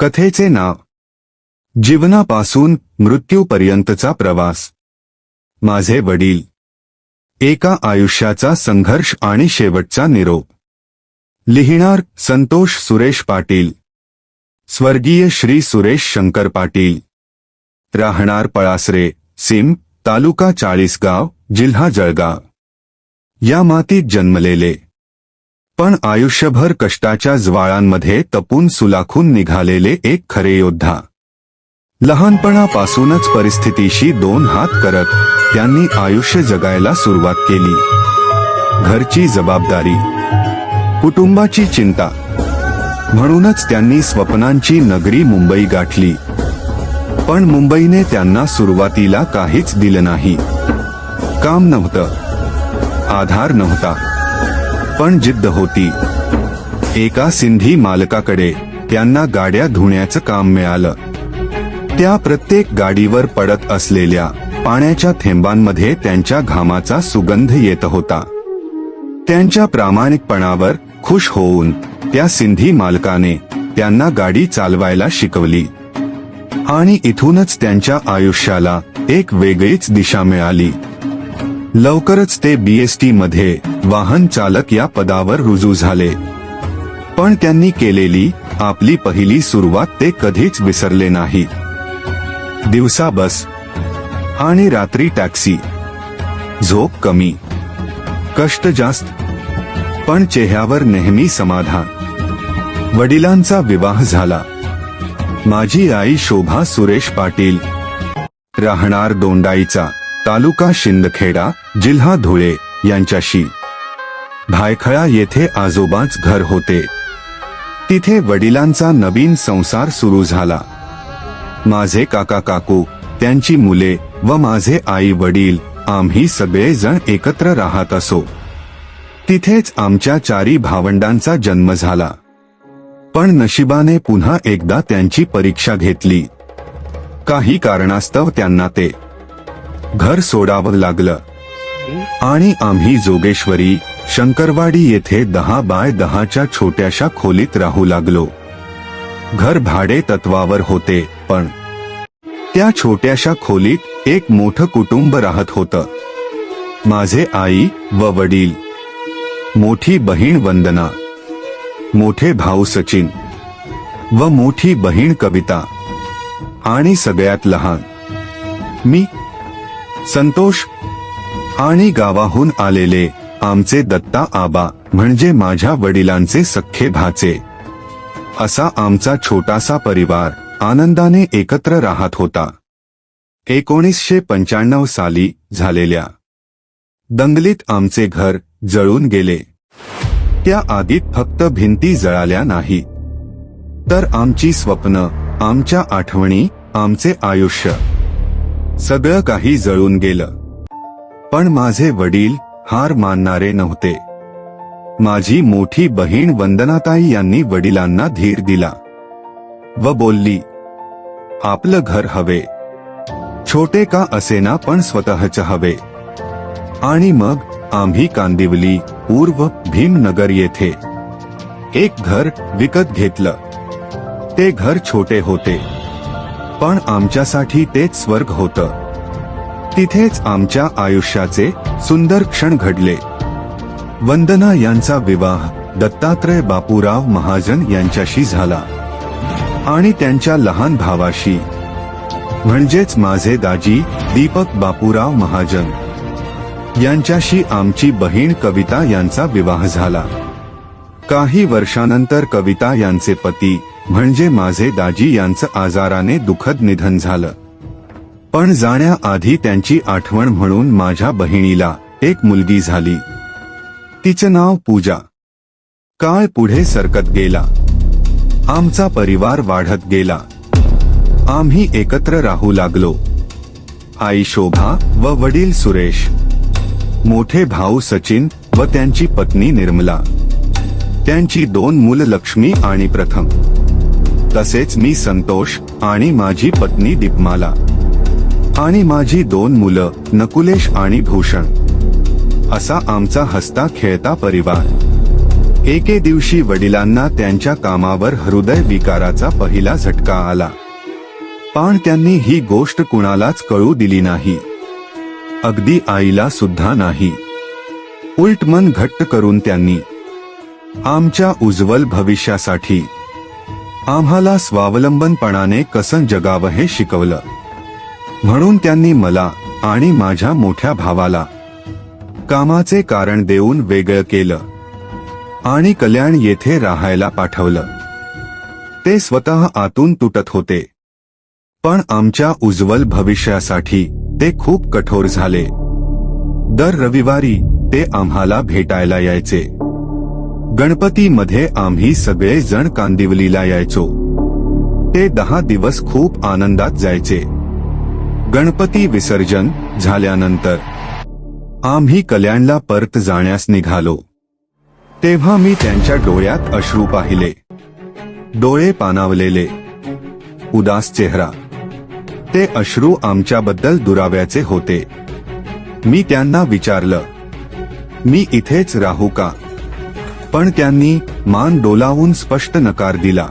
कथेचे नाव जीवनापासून मृत्यूपर्यंतचा प्रवास. माझे वडील. एका आयुष्याचा संघर्ष आणि शेवटचा निरोप. लिहिणार संतोष सुरेश पाटील. स्वर्गीय श्री सुरेश शंकर पाटील. राहणार पळासरे, सिम, तालुका चाळीसगाव, जिल्हा जळगाव. या मातीत जन्मलेले, पण आयुष्यभर कष्टाच्या ज्वाळांमध्ये तपून सुलाखून निघालेले एक खरे योद्धा. लहानपणापासूनच परिस्थितीशी दोन हात करत त्यांनी आयुष्य जगायला सुरुवात केली. घरची जबाबदारी, कुटुंबाची चिंता, म्हणूनच त्यांनी स्वप्नांची नगरी मुंबई गाठली. पण मुंबईने त्यांना सुरुवातीला काहीच दिलं नाही. काम नव्हतं, आधार नव्हता, पण जिद्द होती. एका सिंधी मालकाकडे त्यांना गाड्या धुण्याचं काम मिळालं. त्या प्रत्येक गाडीवर पडत असलेल्या पाण्याच्या थेंबांमध्ये त्यांच्या घामाचा सुगंध येत होता. त्यांच्या प्रामाणिकपणावर खुश होऊन त्या सिंधी मालकाने त्यांना गाडी चालवायला शिकवली. आणि इथूनच त्यांच्या आयुष्याला एक वेगळीच दिशा मिळाली. लवकरच ते BST मध्ये वाहन चालक या पदावर रुजू झाले. पण त्यांनी केलेली आपली पहिली सुरुवात ते कधीच विसरले नाही. दिवसा बस आणि रात्री टॅक्सी. झोप कमी, कष्ट जास्त, पण चेहऱ्यावर नेहमी समाधान. वडिलांचा विवाह झाला. माझी आई शोभा सुरेश पाटील. राहणार दोंडाईचा, तालुका शिंदखेडा, जिल्हा धुळे, यांच्याशी. भायखळा येथे आजोबांच घर होते. तिथे वडिलांचा नवीन संसार सुरू झाला. माझे काका काकू, त्यांची मुले व माझे आई वडील, आम्ही सगळे जण एकत्र राहत असो. तिथेच आमच्या 4 भावंडांचा जन्म झाला. पण नशिबाने पुन्हा एकदा त्यांची परीक्षा घेतली. काही कारणास्तव त्यांना ते घर सोडावं लागलं आणि आम्ही जोगेश्वरी, शंकरवाडी येथे 10 बाय 10च्या छोट्याशा खोलीत राहू लागलो. घर भाडे तत्वावर होते, पण त्या छोट्याशा खोलीत एक मोठं कुटुंब राहत होतं. माझे आई व वडील, मोठी बहीण वंदना, मोठे भाऊ सचिन व मोठी बहीण कविता आणि सगळ्यात लहान मी, संतोष. आणि गावाहून आलेले आमचे दत्ता आबा, म्हणजे माझ्या वडिलांचे सख्खे भाचे. असा आमचा छोटासा परिवार आनंदाने एकत्र राहत होता. 1995 साली झालेल्या दंगलीत आमचे घर जळून गेले. त्या आगीत फक्त भिंती जळाल्या नाही, तर आमची स्वप्न, आमच्या आठवणी, आमचे आयुष्य, सगळं काही जळून गेलं. पण माझे वडील हार मानणारे नव्हते. माझी मोठी बहीण वंदनाताई यांनी वडिलांना धीर दिला व बोलली, आपलं घर हवे, छोटे का असेना पण स्वतःच हवे. आणि मग आम्ही कांदिवली, पूर्व भीमनगर येथे एक घर विकत घेतलं. ते घर छोटे होते, पण आमच्यासाठी तेच स्वर्ग होतं. तिथेच आमच्या आयुष्याचे सुंदर क्षण घडले. वंदना यांचा विवाह दत्तात्रय बापूराव महाजन यांच्याशी झाला आणि त्यांच्या लहान भावाशी, म्हणजेच माझे दाजी दीपक बापूराव महाजन यांच्याशी आमची बहीण कविता यांचा विवाह झाला. काही वर्षानंतर कविता यांचे पती, म्हणजे माझे दाजी यांचं आजाराने दुःखद निधन झालं. पण जाण्याआधी त्यांची आठवण म्हणून माझ्या बहिणीला एक मुलगी झाली. तिचं नाव पूजा. काळ पुढे सरकत गेला. आमचा परिवार वाढत गेला. आम्ही एकत्र राहू लागलो. आई शोभा व वडील सुरेश, मोठे भाऊ सचिन व त्यांची पत्नी निर्मला, त्यांची 2 मुलं लक्ष्मी आणि प्रथम, तसेच मी संतोष आणि माझी पत्नी दीपमाला, आणि माझी 2 मुलं नकुलेश आणि भूषण. असा आमचा हसता खेळता परिवार. एके दिवशी वडिलांना त्यांच्या कामावर हृदय विकाराचा पहिला झटका आला, पण त्यांनी ही गोष्ट कुणालाच कळू दिली नाही, अगदी आईला सुद्धा नाही. उलट मन घट्ट करून त्यांनी आमच्या उज्ज्वल भविष्यासाठी आम्हाला स्वावलंबनपणाने कसं जगावं हे शिकवलं. म्हणून त्यांनी मला आणि माझ्या मोठ्या भावाला कामाचे कारण देऊन वेगळं केलं आणि कल्याण येथे राहायला पाठवलं. ते स्वतः आतून तुटत होते, पण आमच्या उज्ज्वल भविष्यासाठी ते खूप कठोर झाले. दर रविवारी ते आम्हाला भेटायला यायचे. गणपतीमध्ये आम्ही सगळे जण कांदिवलीला यायचो. ते 10 दिवस खूप आनंदात जायचे. गणपती विसर्जन झाल्यानंतर आम्ही कल्याणला परत जाण्यास निघालो. तेव्हा मी त्यांच्या डोळ्यात अश्रू पाहिले. डोळे पाणावलेले, उदास चेहरा. ते अश्रू आमच्याबद्दल दुराव्याचे होते. मी त्यांना विचारलं, मी इथेच राहू का? पण त्यांनी मान डोलावून स्पष्ट नकार दिला,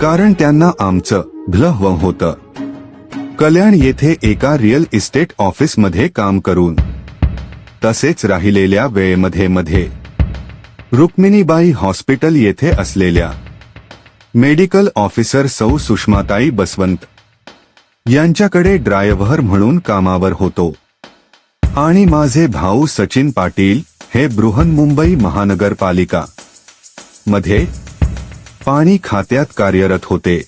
कारण त्यांना आमचं भलं हवं होतं. कल्याण येथे एका रिअल इस्टेट ऑफिसमध्ये काम करून तसेच राहिलेल्या वेळेमध्ये रुक्मिणीबाई हॉस्पिटल येथे असलेल्या मेडिकल ऑफिसर सौ सुषमाताई बसवंत यांच्याकडे ड्रायव्हर म्हणून कामावर होतो. आणि माझे भाऊ सचिन पाटील हे बृहन्मुंबई महानगरपालिका मध्ये पाणी खात्यात कार्यरत होते.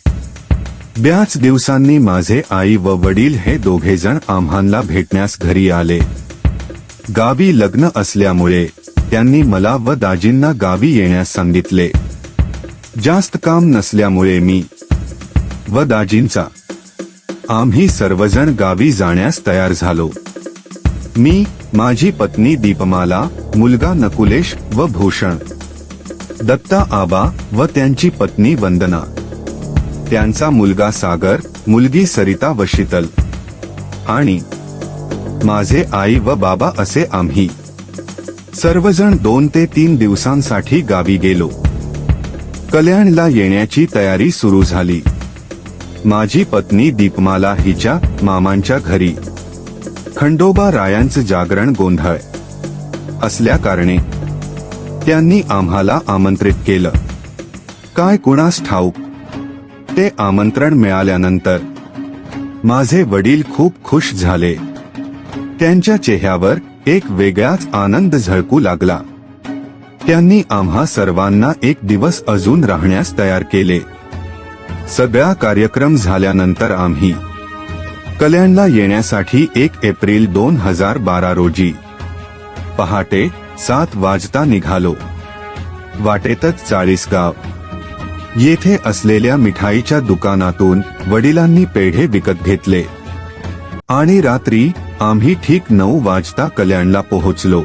बऱ्याच दिवसांनी माझे आई व वडील हे दोघेजण आम्हाला भेटण्यास घरी आले. गावी लग्न असल्यामुळे त्यांनी मला व दाजींना गावी येण्यास सांगितले. जास्त काम नसल्यामुळे मी व दाजींचा आम्ही सर्वजण गावी जाण्यास तयार झालो. मी, माझी पत्नी दीपमाला, मुलगा नकुलेश व भूषण, दत्ता आबा व त्यांची पत्नी वंदना, त्यांचा मुलगा सागर, मुलगी सरिता व शीतल आणि माझे आई व बाबा असे आम्ही सर्वजण 2 ते 3 दिवसांसाठी गावी गेलो. कल्याणला येण्याची तयारी सुरू झाली. माझी पत्नी दीपमाला हिच्या मामांच्या घरी खंडोबा रायांचं जागरण गोंधळ असल्याकारणे त्यांनी आम्हाला आमंत्रित केलं. काय कुणास ठाऊक, ते आमंत्रण मिळाल्यानंतर माझे वडील खूप खुश झाले. त्यांच्या चेहऱ्यावर एक वेगळाच आनंद झळकू लागला. त्यांनी आम्हा सर्वांना एक दिवस अजून राहण्यास तयार केले. सगळा कार्यक्रम झाल्यानंतर आम्ही कल्याणला येण्यासाठी 1 एप्रिल 2012 रोजी पहाटे 7 वाजता निघालो. वाटेतच चाळीसगाव येथे असलेल्या मिठाईच्या दुकानातून वडिलांनी पेढे विकत घेतले आणि रात्री आम्ही ठीक 9 वाजता कल्याणला पोहोचलो.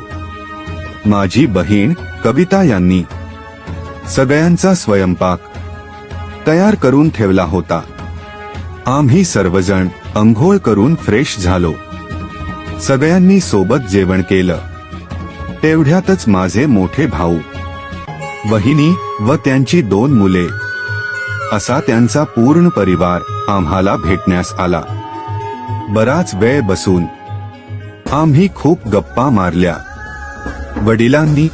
माझी बहीण कविता यांनी सगळ्यांचा स्वयंपाक तयार करून ठेवला होता. आम्ही सर्वजण अंघोळ करून फ्रेश झालो. सगळ्यांनी सोबत जेवण केलं. तेवढ्यातच माझे मोठे भाऊ, वहिनी व त्यांची 2 मुले असा त्यांचा पूर्ण परिवार आम्हाला भेटण्यास आला. बराच वेळ बसून आम्ही खूप गप्पा मारल्या. वडिलांनी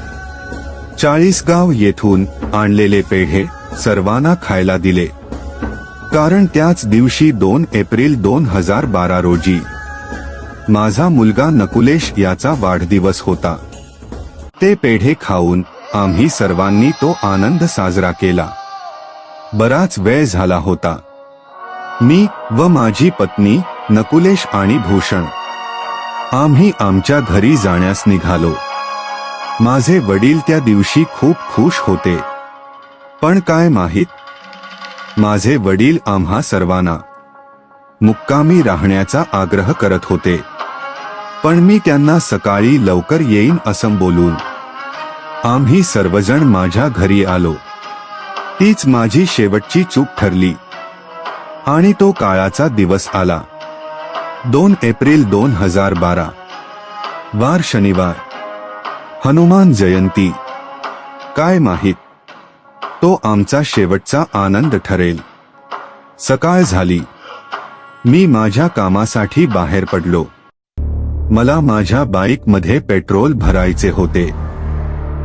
चाळीसगाव येथून आणलेले पेढे सर्वांना खायला दिले, कारण त्याच दिवशी 2 एप्रिल 2012 रोजी माझा मुलगा नकुलेश याचा वाढदिवस होता. ते पेढे खाऊन आम्ही सर्वांनी तो आनंद साजरा केला. बराच वेळ झाला होता. मी व माझी पत्नी, नकुलेश आणि भूषण आम्ही आमच्या घरी जाण्यास निघालो. माझे वडील त्या दिवशी खूप खुश होते. पण काय माहित, माझे वडील आम्हा सर्वांना मुक्कामी राहण्याचा आग्रह करत होते. पण मी त्यांना सकाळी लवकर येईन असं बोलून आम्ही सर्वजण माझ्या घरी आलो. तीच माझी शेवटची चूक ठरली आणि तो काळाचा दिवस आला. 2 एप्रिल 2012 वार शनिवार, हनुमान जयंती. काय माहित, तो आमचा शेवटचा आनंद ठरेल. सकाळ झाली. मी माझ्या कामासाठी बाहेर पडलो. मला माझ्या बाईकमध्ये पेट्रोल भरायचे होते.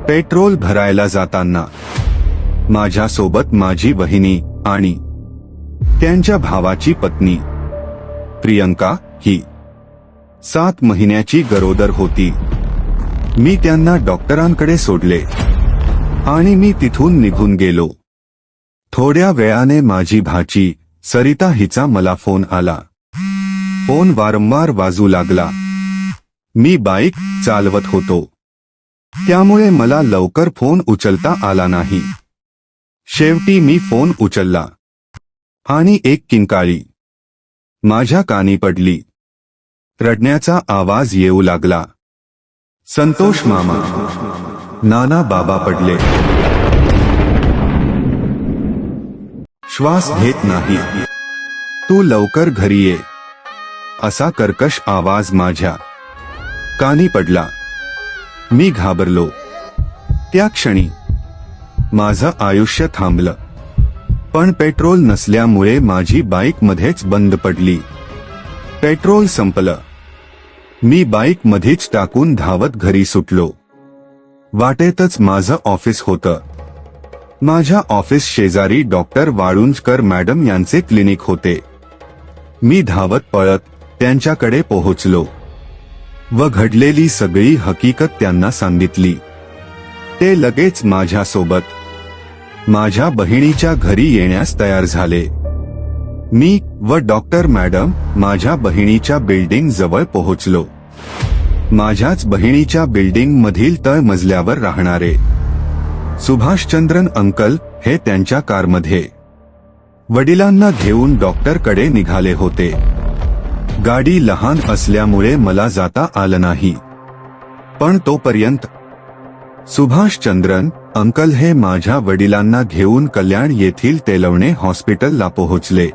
पेट्रोल भरायला जाताना माझ्यासोबत माझी वहिनी आणि त्यांच्या भावाची पत्नी प्रियंका ही 7 महिन्याची गरोदर होती. मी त्यांना डॉक्टरांकडे सोडले आणि मी तिथून निघून गेलो. थोड्या वेळाने माझी भाची सरिता हिचा मला फोन आला. फोन वारंवार वाजू लागला. मी बाईक चालवत होतो, त्यामुळे मला लवकर फोन उचलता आला नाही. शेवटी मी फोन उचलला आणि एक किंकाळी माझ्या कानी पडली. रडण्याचा आवाज येऊ लागला. संतोष मामा, नाना बाबा पडले. श्वास घेत नाही, तू लवकर घरी ये, असा कर्कश आवाज माझ्या कानी पडला. मी घाबरलो. त्या क्षणी माझं आयुष्य थांबलं. पण पेट्रोल नसल्यामुळे माझी बाईक मध्येच बंद पडली. पेट्रोल संपलं. मी बाईक मध्येच टाकून धावत घरी सुटलो. वाटेतच माझं ऑफिस होतं. माझ्या ऑफिस शेजारी डॉक्टर वाळुंजकर मॅडम यांचे क्लिनिक होते. मी धावत पळत त्यांच्याकडे पोहोचलो व घडलेली सगळी हकीकत त्यांना सांगितली. ते लगेच माझ्यासोबत माझ्या बहिणीच्या घरी येण्यास तयार झाले. मी व डॉक्टर मॅडम माझ्या बहिणीच्या बिल्डिंग जवळ पोहोचलो. माझ्याच बहिणीच्या बिल्डिंग मधील तळ मजल्यावर राहणारे सुभाषचंद्रन अंकल हे त्यांच्या कारमध्ये वडिलांना घेऊन डॉक्टरकडे निघाले होते. गाडी लहान असल्यामुळे मला जाता आलं नाही. पण तोपर्यंत सुभाषचंद्रन अंकल हे माझ्या वडिलांना घेऊन कल्याण येथील तेलवणे हॉस्पिटलला पोहोचले.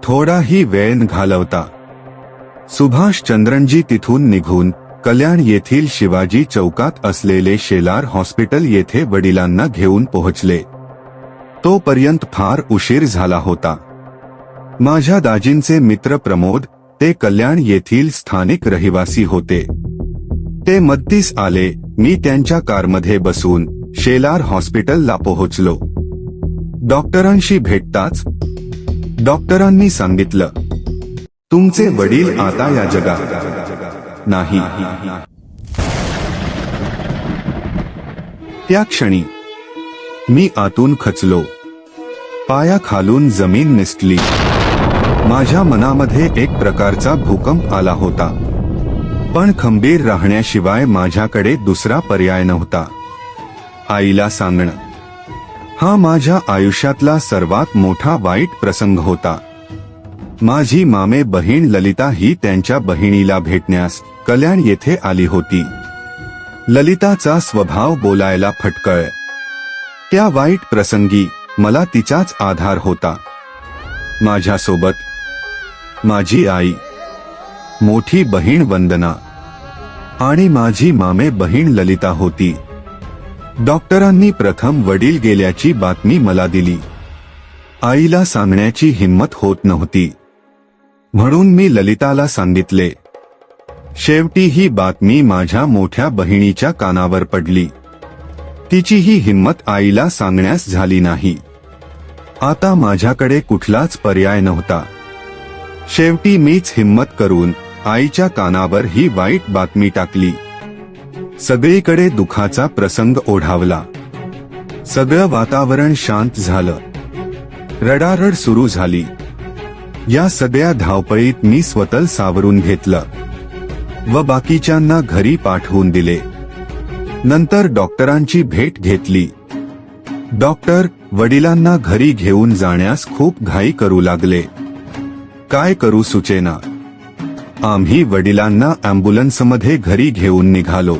थोडाही वेळ घालवता सुभाषचंद्रनजी तिथून निघून कल्याण येथील शिवाजी चौकात असलेले शेलार हॉस्पिटल येथे वडिलांना घेऊन पोहोचले. तोपर्यंत फार उशीर झाला होता. माझ्या दाजींचे मित्र प्रमोद, ते कल्याण येथील स्थानिक रहिवासी होते. ते मदतीस आले. मी त्यांच्या कारमध्ये बसून शेलार हॉस्पिटलला पोहोचलो. डॉक्टरांशी भेटताच डॉक्टरांनी सांगितलं, तुमचे वडील आता या जगात नाही. त्या क्षणी मी आतून खचलो. पायाखालून जमीन निसटली. माझ्या मनामध्ये एक प्रकारचा भूकंप आला होता. पण खंबीर राहण्याशिवाय माझ्याकडे दुसरा पर्याय नव्हता. आईला सांगणं हा माझ्या आयुष्यातला सर्वात मोठा वाईट प्रसंग होता. माझी मामे बहीण ललिता ही त्यांच्या बहिणीला भेटण्यास कल्याण येथे आली होती. ललिताचा स्वभाव बोलायला फटकळ. त्या वाईट प्रसंगी मला तिचाच आधार होता. माझ्यासोबत माझी आई, मोठी बहीण वंदना आणि माझी मामे बहीण ललिता होती. डॉक्टरांनी प्रथम वडील गेल्याची बातमी मला दिली. आईला सांगण्याची हिंमत होत नव्हती, म्हणून मी ललिताला सांगितले. शेवटी ही बातमी माझ्या मोठ्या बहिणीच्या कानावर पडली. तिचीही हिंमत आईला सांगण्यास झाली नाही. आता माझ्याकडे कुठलाच पर्याय नव्हता. शेवटी मीच हिंमत करून आईच्या कानावर ही वाईट बातमी टाकली. सगळीकडे दुःखाचा प्रसंग ओढावला. सगळं वातावरण शांत झालं. रडारड सुरू झाली. या सगळ्या धावपळीत मी स्वतःला सावरून घेतलं व बाकीच्यांना घरी पाठवून दिले. नंतर डॉक्टरांची भेट घेतली. डॉक्टर वडिलांना घरी घेऊन जाण्यास खूप घाई करू लागले. काय करू सुचेना. आम्ही वडिलांना ॲम्ब्युलन्समध्ये घरी घेऊन निघालो.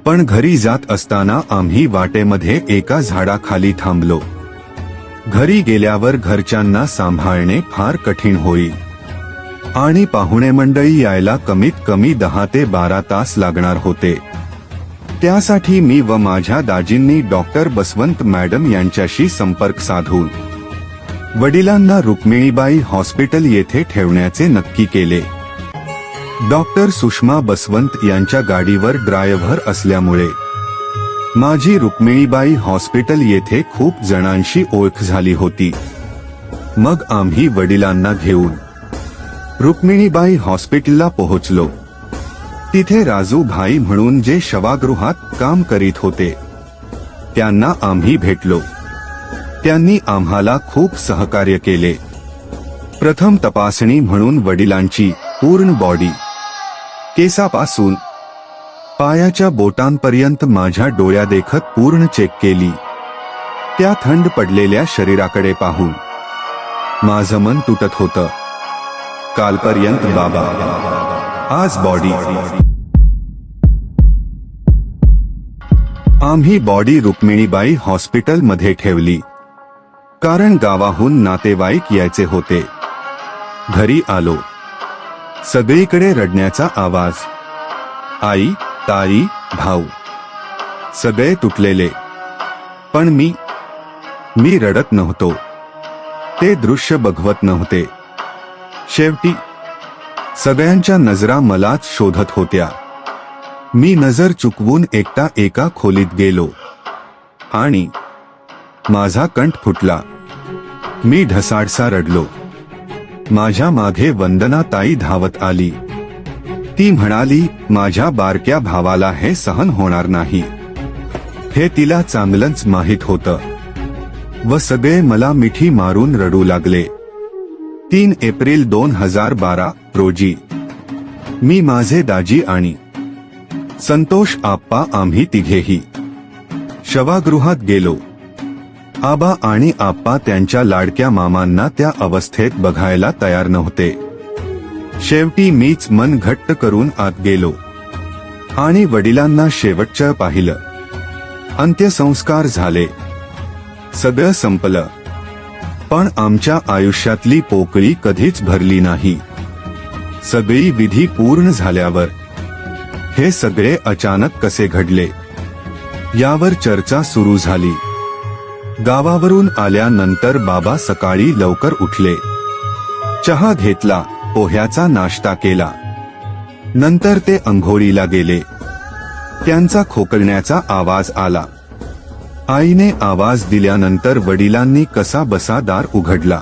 पण घरी जात असताना आम्ही वाटेमध्ये एका झाडाखाली थांबलो. घरी गेल्यावर घरच्यांना सांभाळणे फार कठीण होईल आणि पाहुणे मंडळी यायला कमीत कमी 10 ते 12 तास लागणार होते. त्यासाठी मी व माझ्या दाजींनी डॉक्टर बसवंत मॅडम यांच्याशी संपर्क साधून वडिलांना रुक्मिणीबाई हॉस्पिटल येथे ठेवण्याचे नक्की केले. डॉक्टर सुषमा बसवंत यांच्या गाडीवर ड्रायव्हर असल्यामुळे माझी रुक्मिणीबाई हॉस्पिटल येथे खूप जणांशी ओळख झाली होती. मग आम्ही वडिलांना घेऊन रुक्मिणीबाई हॉस्पिटलला पोहोचलो. तिथे राजू भाई म्हणून जे शवागृहात काम करीत होते त्यांना आम्ही भेटलो. त्यांनी आम्हाला खूप सहकार्य केले. प्रथम तपासणी म्हणून वडिलांची पूर्ण बॉडी, केसापासून पायाच्या बोटांपर्यंत माझ्या डोळ्यादेखत पूर्ण चेक केली. त्या थंड पडलेल्या शरीराकडे पाहून माझं मन तुटत होतं. कालपर्यंत बाबा, आज बॉडी. आम्ही बॉडी रुक्मिणीबाई हॉस्पिटलमध्ये ठेवली. कारण गावाहून नातेवाईक यायचे होते. घरी आलो. सगळीकडे रडण्याचा आवाज. आई, ताई, भाऊ सगळे तुटलेले. पण मी रडत नव्हतो. ते दृश्य बघवत नव्हते. शेवटी सगळ्यांच्या नजरा मलाच शोधत होत्या. मी नजर चुकवून एकटा एका खोलीत गेलो आणि माझा कंठ फुटला. मी ढसाढसा रडलो. माझ्या मागे वंदना ताई धावत आली. ती म्हणाली, माझ्या बारक्या भावाला हे सहन होणार नाही. हे तिला चांगलंच माहित होतं. व सगळे मला मिठी मारून रडू लागले. 3 एप्रिल 2012 रोजी मी, माझे दाजी आणि संतोष आप्पा आम्ही तिघेही शवागृहात गेलो. आबा आणि आप्पा त्यांच्या लाडक्या मामांना त्या अवस्थेत बघायला तयार नव्हते. शेवटी मीच मन घट्ट करून आत गेलो आणि वडिलांना शेवटचं पाहिलं. अंत्यसंस्कार झाले. सगळं संपलं. पण आमच्या आयुष्यातली पोकळी कधीच भरली नाही. सगळी विधी पूर्ण झाल्यावर हे सगळे अचानक कसे घडले यावर चर्चा सुरू झाली. गावावरून आल्यानंतर बाबा सकाळी लवकर उठले. चहा घेतला, पोह्याचा नाश्ता केला. नंतर ते अंघोळीला गेले. त्यांचा खोकलण्याचा आवाज आला. आईने आवाज दिल्यानंतर वडिलांनी कसा बसा दार उघडला.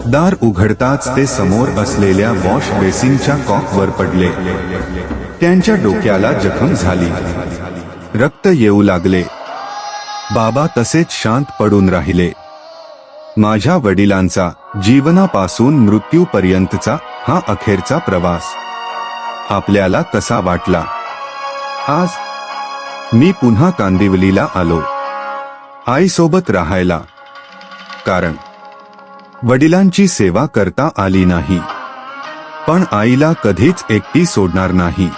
दार उघडताच ते समोर असलेल्या वॉश बेसिनच्या कॉकवर पडले. त्यांच्या डोक्याला जखम झाली. रक्त येऊ लागले. बाबा तसेच शांत पडून राहिले. माझ्या वडिलांचा जीवनापासून मृत्यूपर्यंतचा हा अखेरचा प्रवास आपल्याला कसा वाटला? आज मी पुन्हा कांदिवलीला आलो आईसोबत राहायला. कारण वडिलांची सेवा करता आली नाही. पण आईला कधीच एकटी सोडणार नाही.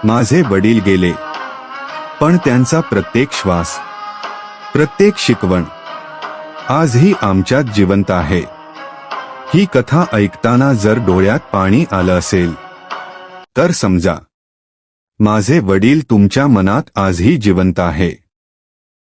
माझे वडील गेले, पण त्यांचा प्रत्येक श्वास, प्रत्येक शिकवण आजही आमच्यात जिवंत आहे. ही कथा ऐकताना जर डोळ्यात पाणी आलं असेल तर समजा माझे वडील तुमच्या मनात आजही जिवंत आहे.